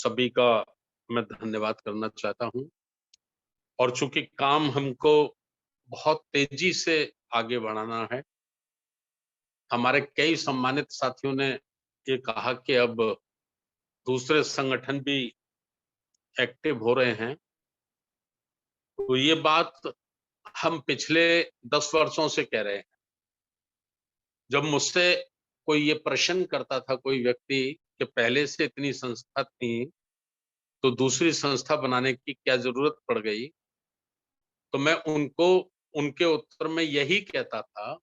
सभी का मैं धन्यवाद करना चाहता हूँ। और चूंकि काम हमको बहुत तेजी से आगे बढ़ाना है, हमारे कई सम्मानित साथियों ने ये कहा कि अब दूसरे संगठन भी एक्टिव हो रहे हैं। तो ये बात हम पिछले 10 वर्षों से कह रहे हैं। जब मुझसे कोई ये प्रश्न करता था, कोई व्यक्ति, कि पहले से इतनी संस्था थी तो दूसरी संस्था बनाने की क्या जरूरत पड़ गई, तो मैं उनको उनके उत्तर में यही कहता था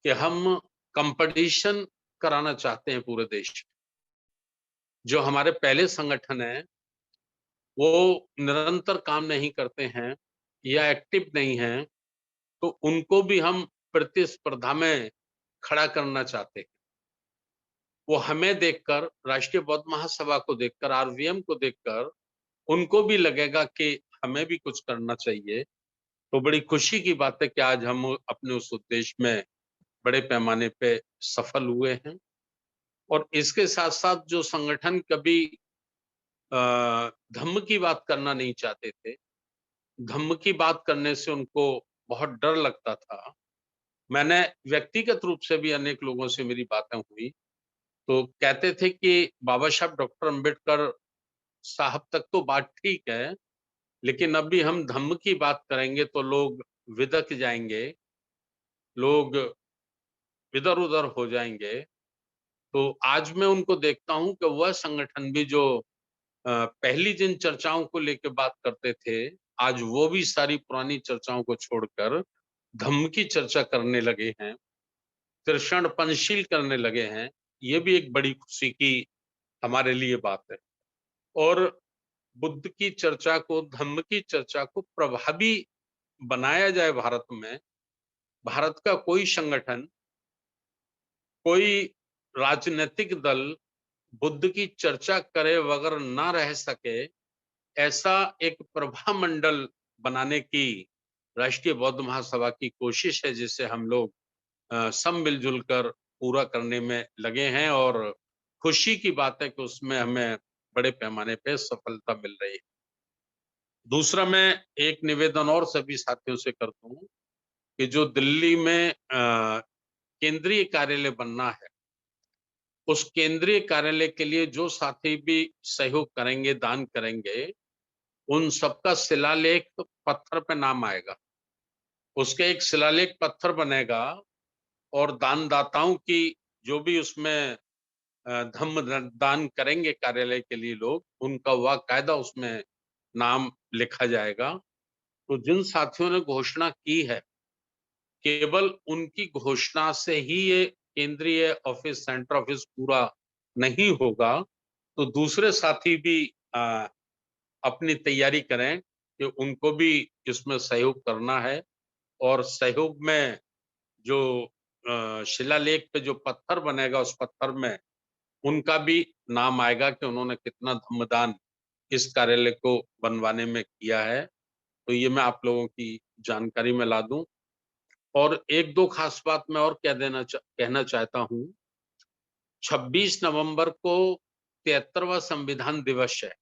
कि हम कंपटीशन कराना चाहते हैं पूरे देश में। जो हमारे पहले संगठन है वो निरंतर काम नहीं करते हैं या एक्टिव नहीं हैं, तो उनको भी हम प्रतिस्पर्धा में खड़ा करना चाहते हैं। वो हमें देखकर, राष्ट्रीय बौद्ध महासभा को देखकर, आरवीएम को देखकर उनको भी लगेगा कि हमें भी कुछ करना चाहिए। तो बड़ी खुशी की बात है कि आज हम अपने उस उद्देश्य में बड़े पैमाने पे सफल हुए हैं। और इसके साथ-साथ जो संगठन कभी धम्म की बात करना नहीं चाहते थे, धम्म की बात करने से उनको बहुत डर लगता था। मैंने व्यक्तिगत रूप से भी अनेक लोगों से मेरी बातें हुई, तो कहते थे कि बाबा साहब डॉक्टर अंबेडकर साहब तक तो बात ठीक है, लेकिन अभी हम धम्म की बात करेंगे तो लोग विदक जाएँगे, लोग इधर-उधर हो जाएँगे। तो आज मैं उनको देखता हूँ कि वह संगठन भी जो पहली जिन चर्चाओं को लेके बात करते थे, आज वो भी सारी पुरानी चर्चाओं को छोड़कर धम्म की चर्चा करने लगे हैं, त्रिषण पंचशील करने लगे हैं। ये भी एक बड़ी खुशी की हमारे लिए बात है। और बुद्ध की चर्चा को, धम्म की चर्चा को प्रभावी बनाया जाए भारत में। भारत का कोई संगठन, कोई राजनीतिक दल बुद्ध की चर्चा करे बगैर ना रह सके, ऐसा एक प्रभा मंडल बनाने की राष्ट्रीय बौद्ध महासभा की कोशिश है, जिसे हम लोग सब मिलजुल कर पूरा करने में लगे हैं। और खुशी की बात है कि उसमें हमें बड़े पैमाने पे सफलता मिल रही है। दूसरा, मैं एक निवेदन और सभी साथियों से करता हूँ कि जो दिल्ली में केंद्रीय कार्यालय बनना है, उस केंद्रीय कार्यालय के लिए जो साथी भी सहयोग करेंगे, दान करेंगे, उन सबका शिलालेख पत्थर पे नाम आएगा। उसके एक शिलालेख पत्थर बनेगा और दानदाताओं की, जो भी उसमें धम्म दान करेंगे कार्यालय के लिए लोग, उनका बाकायदा उसमें नाम लिखा जाएगा। तो जिन साथियों ने घोषणा की है, केवल उनकी घोषणा से ही ये केंद्रीय ऑफिस, सेंटर ऑफिस पूरा नहीं होगा। तो दूसरे साथी भी अपनी तैयारी करें कि उनको भी इसमें सहयोग करना है। और सहयोग में जो शिलालेख पे जो पत्थर बनेगा, उस पत्थर में उनका भी नाम आएगा कि उन्होंने कितना धम्मदान इस कार्यालय को बनवाने में किया है। तो ये मैं आप लोगों की जानकारी में ला दूं। और एक दो खास बात मैं और कहना चाहता हूँ। 26 नवंबर को 73वां संविधान दिवस है।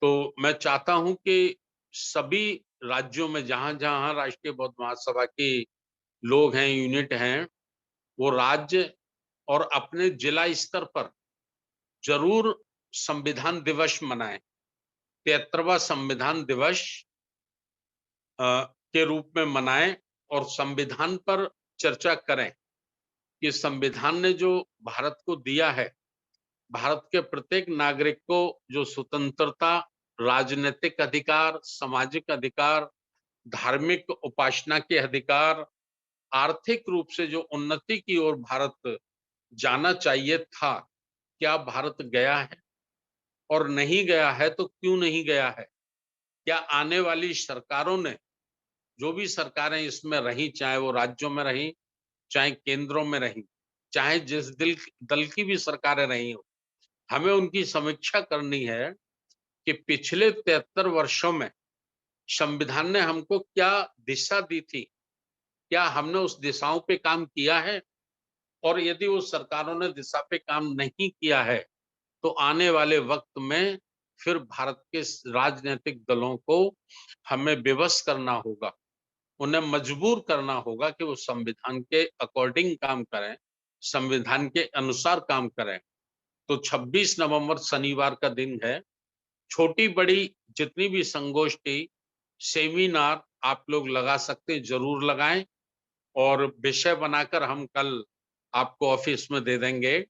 तो मैं चाहता हूं कि सभी राज्यों में जहां-जहां राष्ट्रीय बौद्ध महासभा के लोग हैं, यूनिट हैं, वो राज्य और अपने जिला स्तर पर जरूर संविधान दिवस मनाएं। 73वां संविधान दिवस के रूप में मनाएं और संविधान पर चर्चा करें कि संविधान ने जो भारत को दिया है, भारत के प्रत्येक नागरिक को जो स्वतंत्रता, राजनीतिक अधिकार, सामाजिक अधिकार, धार्मिक उपासना के अधिकार, आर्थिक रूप से जो उन्नति की ओर भारत जाना चाहिए था, क्या भारत गया है? और नहीं गया है तो क्यों नहीं गया है? क्या आने वाली सरकारों ने, जो भी सरकारें इसमें रही, चाहे वो राज्यों में रही, चाहे केंद्रों में रही, चाहे जिस दल की भी सरकारें रही हो, हमें उनकी समीक्षा करनी है कि पिछले 73 वर्षों में संविधान ने हमको क्या दिशा दी थी? क्या हमने उस दिशाओं पे काम किया है? और यदि उस सरकारों ने दिशा पे काम नहीं किया है, तो आने वाले वक्त में फिर भारत के राजनीतिक दलों को हमें विवश करना होगा, उन्हें मजबूर करना होगा कि वो संविधान के अकॉर्डिंग काम करें, संविधान के अनुसार काम करें। तो 26 नवंबर शनिवार का दिन है। छोटी-बड़ी जितनी भी संगोष्ठी, सेमिनार आप लोग लगा सकते हैं, ज़रूर लगाएँ और विषय बनाकर हम कल आपको ऑफ़िस में दे देंगे।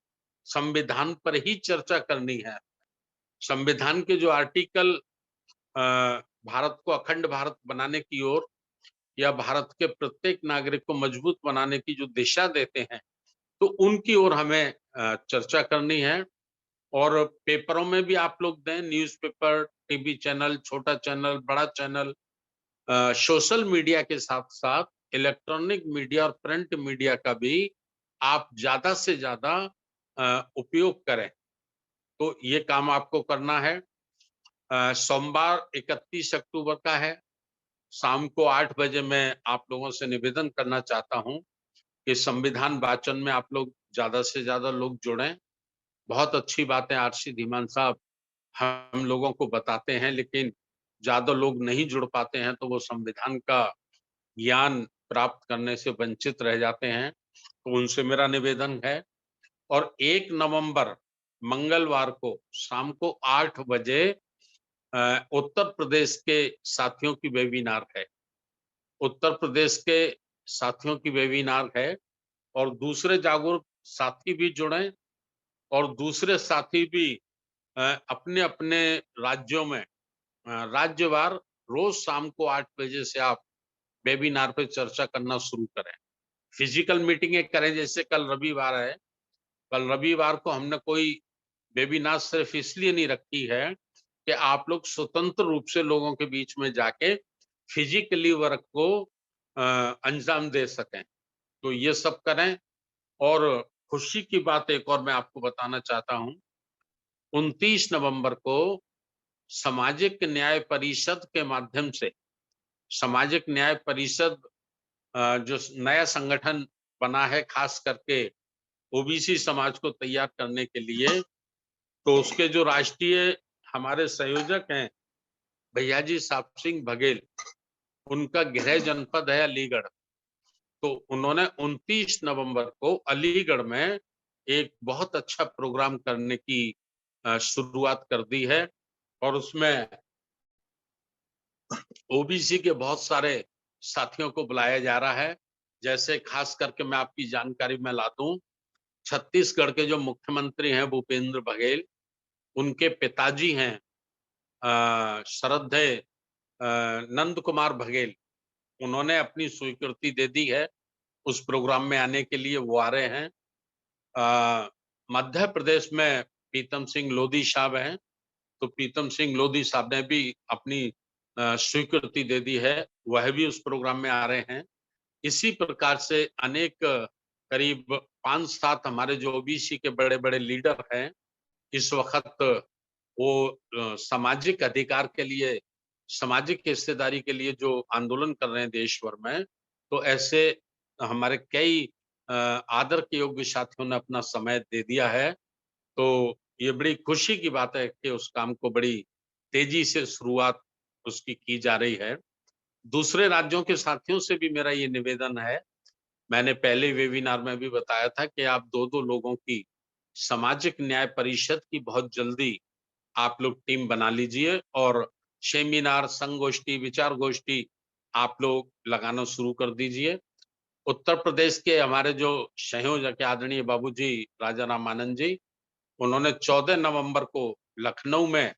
संविधान पर ही चर्चा करनी है। संविधान के जो आर्टिकल अ, भारत को अखंड भारत बनाने की ओर या भारत के प्रत्येक नागरिक को मजबूत बनाने की जो दिशा देते हैं, तो उनकी ओर हमें चर्चा करनी है और पेपरों में भी आप लोग दें, न्यूज़पेपर, टीवी चैनल, छोटा चैनल, बड़ा चैनल, सोशल मीडिया के साथ-साथ इलेक्ट्रॉनिक मीडिया और प्रिंट मीडिया का भी आप ज़्यादा से ज़्यादा उपयोग करें। तो ये काम आपको करना है। सोमवार 31 अक्टूबर का है। शाम को 8 बजे मैं आप लोगों से निवेदन करना चाहता हूँ कि संविधान वाचन में आप लोग ज़्यादा से ज़्यादा लोग जुड़ें। बहुत अच्छी बात है आरसी धीमान साहब हम लोगों को बताते हैं, लेकिन ज़्यादा लोग नहीं जुड़ पाते हैं, तो वो संविधान का ज्ञान प्राप्त करने से वंचित रह जाते हैं। तो उनसे मेरा निवेदन है और 1 नवंबर मंगलवार को शाम को 8 बजे उत्तर प्रदेश के साथियों की वेबिनार है। उत्तर प्रदेश के साथियों की वेबिनार है और दूसरे जागरूक साथी भी जुड़ें और दूसरे साथी भी अपने-अपने राज्यों में राज्यवार रोज शाम को 8 बजे से आप वेबिनार पे चर्चा करना शुरू करें। फिजिकल मीटिंगें करें जैसे कल रविवार है, कल रविवार को हमने कोई वेबिनार सिर्फ इसलिए नहीं रखी है कि आप लोग स्वतंत्र रूप से लोगों के बीच में जाके फिजिकली वर्क को अंजाम दे सकें। तो ये सब करें और खुशी की बात एक और मैं आपको बताना चाहता हूँ, 29 नवंबर को सामाजिक न्याय परिषद के माध्यम से सामाजिक न्याय परिषद जो नया संगठन बना है खास करके ओबीसी समाज को तैयार करने के लिए, तो उसके जो राष्ट्रीय हमारे संयोजक हैं भैयाजी साहब सिंह बघेल, उनका गृह जनपद है अलीगढ़। तो उन्होंने 29 नवंबर को अलीगढ़ में एक बहुत अच्छा प्रोग्राम करने की शुरुआत कर दी है और उसमें ओबीसी के बहुत सारे साथियों को बुलाया जा रहा है। जैसे खास करके मैं आपकी जानकारी में ला दूं, छत्तीसगढ़ के जो मुख्यमंत्री हैं भूपेंद्र बघेल, उनके पिताजी हैं श्रद्धेय नंद कुमार बघेल। उन्होंने अपनी स्वीकृति दे दी है उस प्रोग्राम में आने के लिए, वो आ रहे हैं। मध्य प्रदेश में प्रीतम सिंह लोधी साहब हैं, तो प्रीतम सिंह लोधी साहब ने भी अपनी स्वीकृति दे दी है, वह भी उस प्रोग्राम में आ रहे हैं। इसी प्रकार से अनेक करीब 5-7 हमारे जो ओबीसी के बड़े-बड़े लीडर हैं, इस वक़्त वो सामाजिक अधिकार के लिए, सामाजिक हिस्सेदारी के लिए जो आंदोलन कर रहे हैं देश भर में, तो ऐसे हमारे कई आदर के योग्य साथियों ने अपना समय दे दिया है। तो ये बड़ी खुशी की बात है कि उस काम को बड़ी तेज़ी से शुरुआत उसकी की जा रही है। दूसरे राज्यों के साथियों से भी मेरा ये निवेदन है, मैंने पहले वेबिनार में भी बताया था कि आप 2-2 लोगों की सामाजिक न्याय परिषद की बहुत जल्दी आप लोग टीम बना लीजिए और सेमिनार, संगोष्ठी, विचार गोष्ठी आप लोग लगाना शुरू कर दीजिए। उत्तर प्रदेश के हमारे जो संयोजक हैं आदरणीय बाबूजी राजा राम आनंद जी, उन्होंने 14 नवंबर को लखनऊ में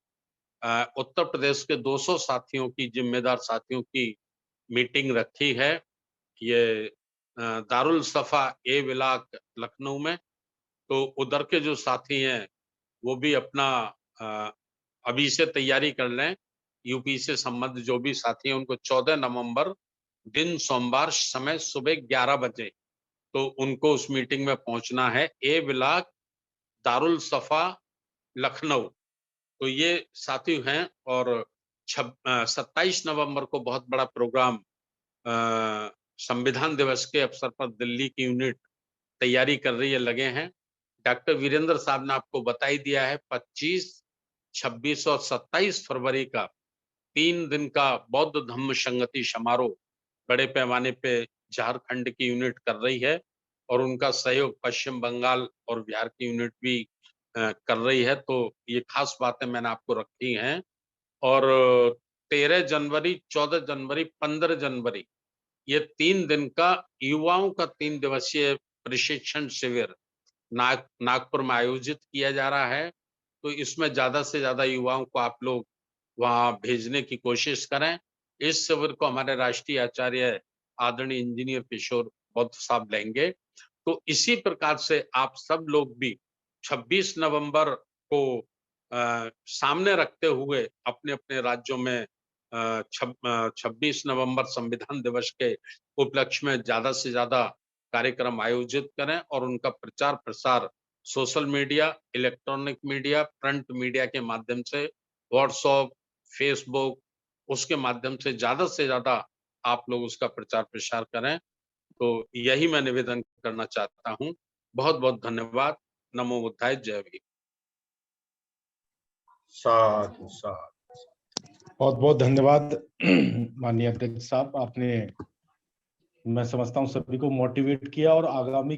उत्तर प्रदेश के 200 साथियों की जिम्मेदार साथियों की मीटिंग रखी है। ये दारुल सफ़ा ए विलाक लखनऊ में, तो उधर के जो साथी हैं, वो भी अपना अ, अभी से तैयारी कर लें। यूपी से संबद्ध जो भी साथी हैं, उनको 14 नवंबर दिन सोमवार समय सुबह 11 बजे, तो उनको उस मीटिंग में पहुँचना है। ए विलाक दारुल सफ़ा लखनऊ। तो ये साथी हैं और 27 नवंबर को बहुत बड़ा प्रोग्राम संविधान दिवस के अवसर पर दिल्ली की यूनिट तैयारी कर रही है, लगे हैं। डॉक्टर वीरेंद्र साहब ने आपको बता ही दिया है, 25, 26 और 27 फरवरी का 3 दिन का बौद्ध धम्म संगति समारोह बड़े पैमाने पे झारखंड की यूनिट कर रही है और उनका सहयोग पश्चिम बंगाल और बिहार की यूनिट भी कर रही है। तो ये खास बातें मैंने आपको रखी हैं और 13 जनवरी, 14 जनवरी, 15 जनवरी ये 3 दिन का युवाओं का 3 दिवसीय प्रशिक्षण शिविर नागपुर में आयोजित किया जा रहा है। तो इसमें ज़्यादा से ज़्यादा युवाओं को आप लोग वहाँ भेजने की कोशिश करें। इस शिविर को हमारे राष्ट्रीय आचार्य आदरणीय इंजीनियर किशोर बौद्ध साहब लेंगे। तो इसी प्रकार से आप सब लोग भी 26 नवंबर को सामने रखते हुए अपने-अपने राज्यों में 26 नवंबर संविधान दिवस के उपलक्ष्य में ज़्यादा से ज़्यादा कार्यक्रम आयोजित करें और उनका प्रचार-प्रसार social media, electronic media, print media के माध्यम से व्हाट्सएप, फेसबुक उसके माध्यम से ज़्यादा आप लोग उसका प्रचार-प्रसार करें। तो यही मैं निवेदन करना चाहता हूँ। बहुत-बहुत धन्यवाद। नमो बुद्धाय, जय भीम। साधु साधु। बहुत बहुत धन्यवाद माननीय अध्यक्ष साहब, आपने मैं समझता हूँ सभी को मोटिवेट किया और आगामी